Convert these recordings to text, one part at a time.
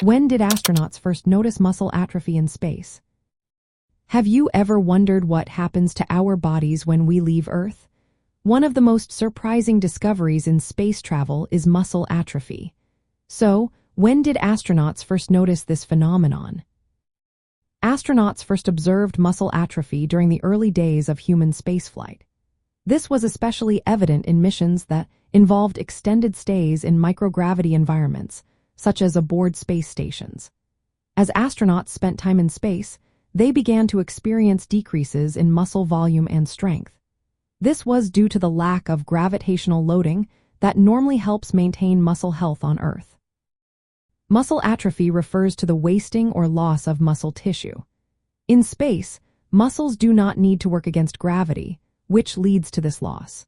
When did astronauts first notice muscle atrophy in space? Have you ever wondered what happens to our bodies when we leave Earth? One of the most surprising discoveries in space travel is muscle atrophy. So, when did astronauts first notice this phenomenon? Astronauts first observed muscle atrophy during the early days of human spaceflight. This was especially evident in missions that involved extended stays in microgravity environments, such as aboard space stations. As astronauts spent time in space, they began to experience decreases in muscle volume and strength. This was due to the lack of gravitational loading that normally helps maintain muscle health on Earth. Muscle atrophy refers to the wasting or loss of muscle tissue. In space, muscles do not need to work against gravity, which leads to this loss.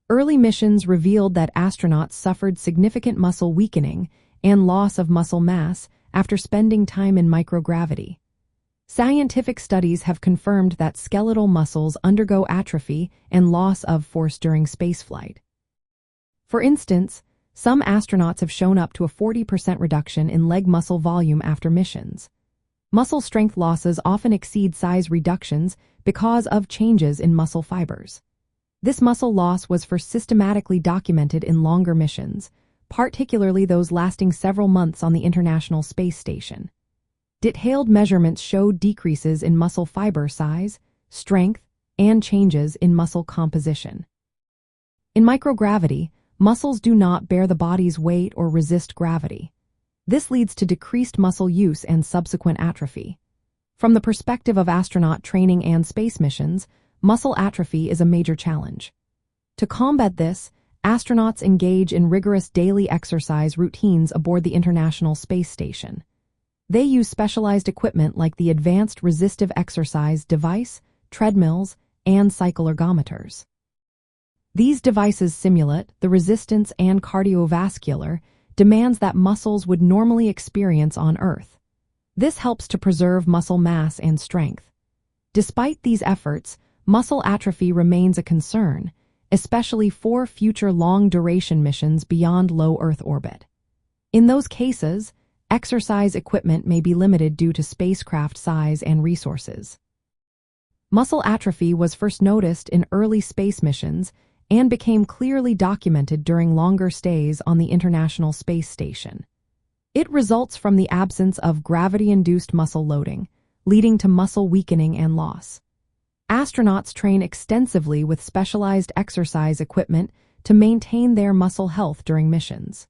Early missions revealed that astronauts suffered significant muscle weakening and loss of muscle mass after spending time in microgravity. Scientific studies have confirmed that skeletal muscles undergo atrophy and loss of force during spaceflight. For instance, some astronauts have shown up to a 40% reduction in leg muscle volume after missions. Muscle strength losses often exceed size reductions because of changes in muscle fibers. This muscle loss was first systematically documented in longer missions, particularly those lasting several months on the International Space Station. Detailed measurements showed decreases in muscle fiber size, strength, and changes in muscle composition. In microgravity, muscles do not bear the body's weight or resist gravity. This leads to decreased muscle use and subsequent atrophy. From the perspective of astronaut training and space missions, muscle atrophy is a major challenge. To combat this, astronauts engage in rigorous daily exercise routines aboard the International Space Station. They use specialized equipment like the Advanced Resistive Exercise Device, treadmills, and cycloergometers. These devices simulate the resistance and cardiovascular demands that muscles would normally experience on Earth. This helps to preserve muscle mass and strength. Despite these efforts, muscle atrophy remains a concern, especially for future long-duration missions beyond low Earth orbit. In those cases, exercise equipment may be limited due to spacecraft size and resources. Muscle atrophy was first noticed in early space missions and became clearly documented during longer stays on the International Space Station. It results from the absence of gravity-induced muscle loading, leading to muscle weakening and loss. Astronauts train extensively with specialized exercise equipment to maintain their muscle health during missions.